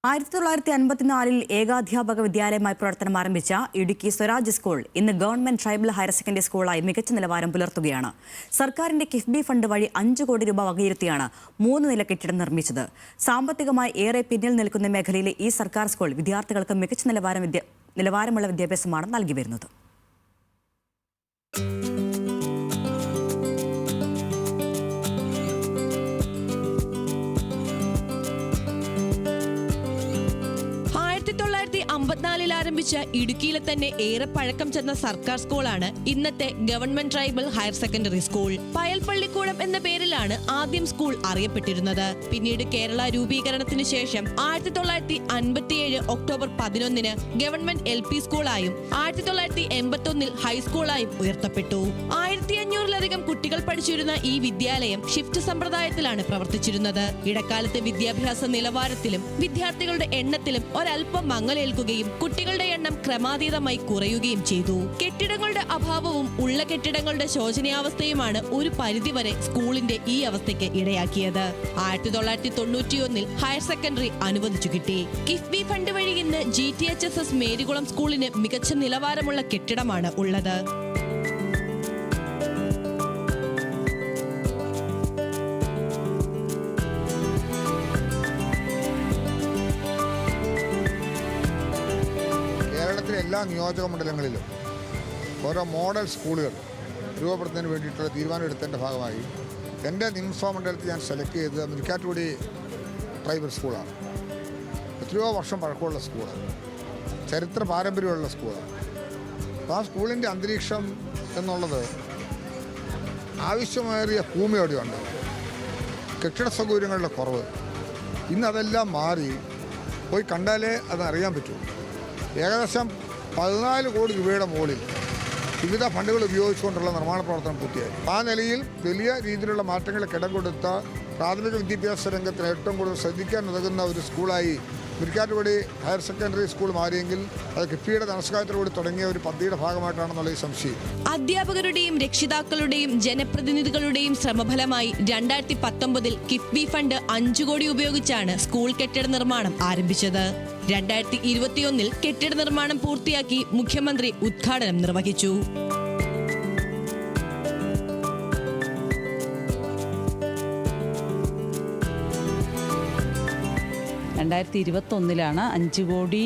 1954 ഏകാധ്യാപക വിദ്യാലയമായി പ്രവർത്തനം ആരംഭിച്ച ഇടുക്കി സ്വരാജ് സ്കൂൾ ഇന്ന് ഗവൺമെന്റ് ട്രൈബൽ ഹയർ സെക്കൻഡറി സ്കൂളായി മികച്ച നിലവാരം പുലർത്തുകയാണ്. സർക്കാരിന്റെ കിഫ്ബി ഫണ്ട് വഴി 5 കോടി രൂപ വകയിരുത്തിയാണ് 3 നില കെട്ടിടം നിർമ്മിച്ചത്. സാമ്പത്തികമായി ഏറെ പിന്നിൽ നിൽക്കുന്ന മേഖലയിലെ ഈ സർക്കാർ സ്കൂൾ വിദ്യാർത്ഥികൾക്ക് മികച്ച നിലവാരമുള്ള വിദ്യാഭ്യാസമാണ് നൽകി വരുന്നത്. ആരംഭിച്ച ഇടുക്കിയിലെ തന്നെ ഏറെ പഴക്കം ചെന്ന സർക്കാർ സ്കൂളാണ് ഇന്നത്തെ government tribal higher secondary school. പയൽപ്പള്ളിക്കൂടം എന്ന പേരിലാണ് ആദ്യം സ്കൂൾ അറിയപ്പെട്ടിരുന്നത്. പിന്നീട് കേരള രൂപീകരണത്തിന് ശേഷം 1957 ഒക്ടോബർ 11 ഗവൺമെന്റ് LP സ്കൂളായും 1981 ഹൈസ്കൂളായും ഉയർത്തപ്പെട്ടു. 1500-ലധികം കുട്ടികൾ പഠിച്ചിരുന്ന ഈ വിദ്യാലയം ഷിഫ്റ്റ് സമ്പ്രദായത്തിലാണ് പ്രവർത്തിച്ചിരുന്നത്. ഇടക്കാലത്ത് വിദ്യാഭ്യാസ നിലവാരത്തിലും വിദ്യാർത്ഥികളുടെ എണ്ണത്തിലും ഒരൽപ്പം മങ്ങലേൽക്കുകയും കുട്ടികളുടെ എണ്ണം ക്രമാതീതമായി കുറയുകയും ചെയ്തു. കെട്ടിടങ്ങളുടെ അഭാവവും ഉള്ള കെട്ടിടങ്ങളുടെ ശോചനീയാവസ്ഥയുമാണ് ഒരു പരിധിവരെ സ്കൂളിന്റെ ഈ അവസ്ഥയ്ക്ക് ഇടയാക്കിയത്. 1991 ഹയർ സെക്കൻഡറി അനുവദിച്ചു കിട്ടി. കിഫ്ബി ഫണ്ട് വഴി ഇന്ന് GTHSS മേരികുളം സ്കൂളിന് മികച്ച നിലവാരമുള്ള കെട്ടിടമാണ് ഉള്ളത്. എല്ലാ നിയോജക മണ്ഡലങ്ങളിലും ഓരോ മോഡൽ സ്കൂളുകൾ രൂപപ്പെടുത്തുന്നതിന് വേണ്ടിയിട്ടുള്ള തീരുമാനം എടുത്തതിൻ്റെ ഭാഗമായി എൻ്റെ നിയമസഭാ മണ്ഡലത്തിൽ ഞാൻ സെലക്ട് ചെയ്തത് മുരിക്കാട്ടുപടി ട്രൈബൽ സ്കൂളാണ്. എത്രയോ വർഷം പഴക്കമുള്ള സ്കൂളാണ്, ചരിത്ര പാരമ്പര്യമുള്ള സ്കൂളാണ്. അപ്പോൾ ആ സ്കൂളിൻ്റെ അന്തരീക്ഷം എന്നുള്ളത് ആവശ്യമേറിയ ഭൂമിയോടെയുണ്ട്, കെട്ടിട സൗകര്യങ്ങളുടെ കുറവ്. ഇന്നതെല്ലാം മാറി പോയി കണ്ടാലേ അതറിയാൻ പറ്റൂ. ഏകദേശം 14 കോടി രൂപയുടെ മുകളിൽ വിവിധ ഫണ്ടുകൾ ഉപയോഗിച്ചുകൊണ്ടുള്ള നിർമ്മാണ പ്രവർത്തനം പൂർത്തിയായി. ആ നിലയിൽ വലിയ രീതിയിലുള്ള മാറ്റങ്ങൾക്ക് ഇടം കൊടുത്ത പ്രാഥമിക വിദ്യാഭ്യാസ രംഗത്തിന് ഏറ്റവും കൂടുതൽ ശ്രദ്ധിക്കാൻ ഉതകുന്ന ഒരു സ്കൂളായി മുരിക്കാട്ടുപടി ഹയർ സെക്കൻഡറി സ്കൂൾ മാറിയെങ്കിൽ അത് കിഫ്ബിയുടെ ധനസഹായത്തോടുകൂടി തുടങ്ങിയ ഒരു പദ്ധതിയുടെ ഭാഗമായിട്ടാണെന്നുള്ള സംശയം. അധ്യാപകരുടെയും രക്ഷിതാക്കളുടെയും ജനപ്രതിനിധികളുടെയും ശ്രമഫലമായി 2019 കിഫ്ബി ഫണ്ട് 5 കോടി ഉപയോഗിച്ചാണ് സ്കൂൾ കെട്ടിട നിർമ്മാണം ആരംഭിച്ചത്. 2021 കെട്ടിട നിർമ്മാണം പൂർത്തിയാക്കി മുഖ്യമന്ത്രി ഉദ്ഘാടനം നിർവഹിച്ചു. രണ്ടായിരത്തി 2021 5 കോടി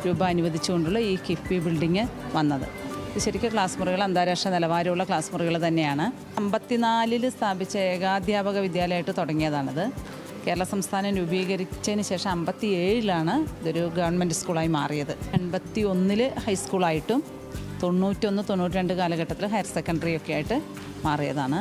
രൂപ അനുവദിച്ചുകൊണ്ടുള്ള ഈ കിഫ്ബി ബിൽഡിംഗ് വന്നത്. ഇത് ശരിക്കും ക്ലാസ് മുറികൾ അന്താരാഷ്ട്ര നിലവാരമുള്ള ക്ലാസ് മുറികൾ തന്നെയാണ്. 54 സ്ഥാപിച്ച ഏകാധ്യാപക വിദ്യാലയമായിട്ട് തുടങ്ങിയതാണിത്. കേരള സംസ്ഥാനം രൂപീകരിച്ചതിന് ശേഷം 57 ഇതൊരു ഗവൺമെൻറ് സ്കൂളായി മാറിയത്. 81 ഹൈസ്കൂളായിട്ടും 91, 92 കാലഘട്ടത്തിൽ ഹയർ സെക്കൻഡറി ഒക്കെ ആയിട്ട് മാറിയതാണ്.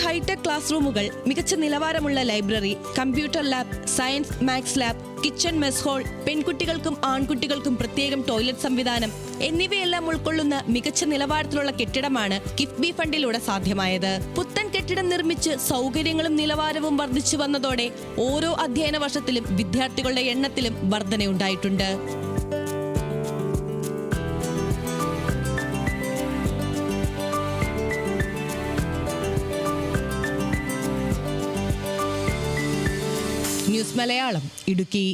ഹൈടെക് ക്ലാസ് റൂമുകൾ, മികച്ച നിലവാരമുള്ള library, computer lab, science maths lab, kitchen mess hall, പെൺകുട്ടികൾക്കും ആൺകുട്ടികൾക്കും പ്രത്യേകം ടോയ്ലറ്റ് സംവിധാനം എന്നിവയെല്ലാം ഉൾക്കൊള്ളുന്ന മികച്ച നിലവാരത്തിലുള്ള കെട്ടിടമാണ് കിഫ്ബി ഫണ്ടിലൂടെ സാധ്യമായത്. പുത്തൻ കെട്ടിടം നിർമ്മിച്ച് സൗകര്യങ്ങളും നിലവാരവും വർദ്ധിച്ചു വന്നതോടെ ഓരോ അധ്യയന വർഷത്തിലും വിദ്യാർത്ഥികളുടെ എണ്ണത്തിലും വർധനയുണ്ടായിട്ടുണ്ട്. ന്യൂസ് മലയാളം, ഇടുക്കി.